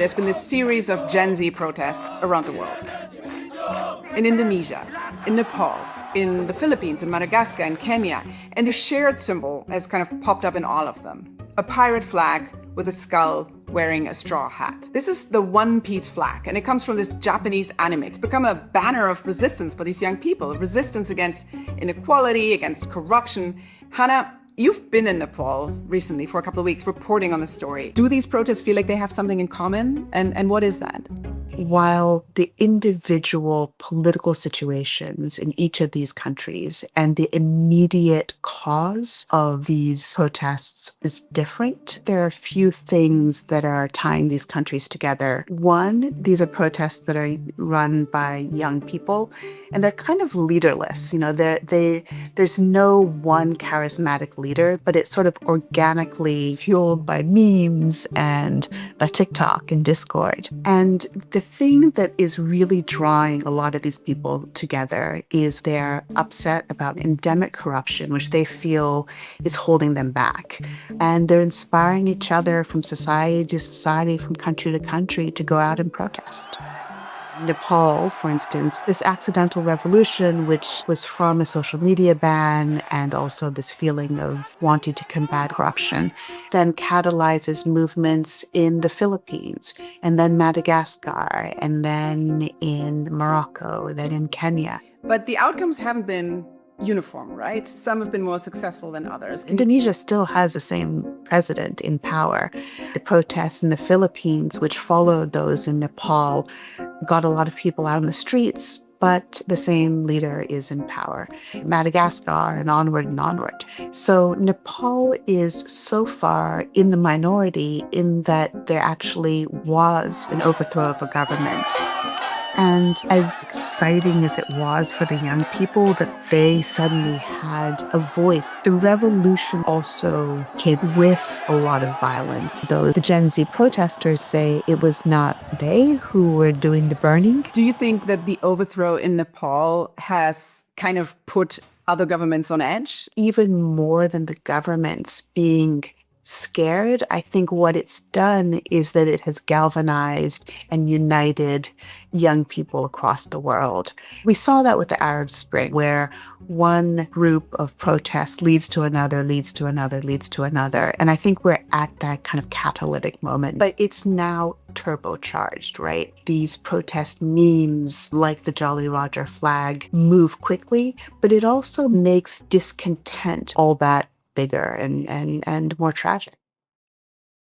there's been this series of Gen Z protests around the world. In Indonesia, in Nepal, in the Philippines, in Madagascar, in Kenya. And the shared symbol has kind of popped up in all of them. A pirate flag with a skull wearing a straw hat. This is the One Piece flag, and it comes from this Japanese anime. It's become a banner of resistance for these young people, resistance against inequality, against corruption. Hannah, you've been in Nepal recently for a couple of weeks reporting on the story. Do these protests feel like they have something in common? And what is that? While the individual political situations in each of these countries and the immediate cause of these protests is different, there are a few things that are tying these countries together. One, these are protests that are run by young people, and they're kind of leaderless. There's no one charismatic leader, but it's sort of organically fueled by memes and by TikTok and Discord. And the thing that is really drawing a lot of these people together is they're upset about endemic corruption, which they feel is holding them back. And they're inspiring each other from society to society, from country to country, to go out and protest. Nepal, for instance, this accidental revolution, which was from a social media ban and also this feeling of wanting to combat corruption, then catalyzes movements in the Philippines, and then Madagascar, and then in Morocco, then in Kenya. But the outcomes haven't been uniform, right? Some have been more successful than others. Indonesia still has the same president in power. The protests in the Philippines, which followed those in Nepal, got a lot of people out on the streets, but the same leader is in power. Madagascar, and onward and onward. So Nepal is so far in the minority in that there actually was an overthrow of a government. And as exciting as it was for the young people that they suddenly had a voice, the revolution also came with a lot of violence. Though the Gen Z protesters say it was not they who were doing the burning. Do you think that the overthrow in Nepal has kind of put other governments on edge? Even more than the governments being scared, I think what it's done is that it has galvanized and united young people across the world. We saw that with the Arab Spring, where one group of protests leads to another, leads to another, leads to another. And I think we're at that kind of catalytic moment. But it's now turbocharged, right? These protest memes, like the Jolly Roger flag, move quickly, but it also makes discontent all that bigger and more tragic.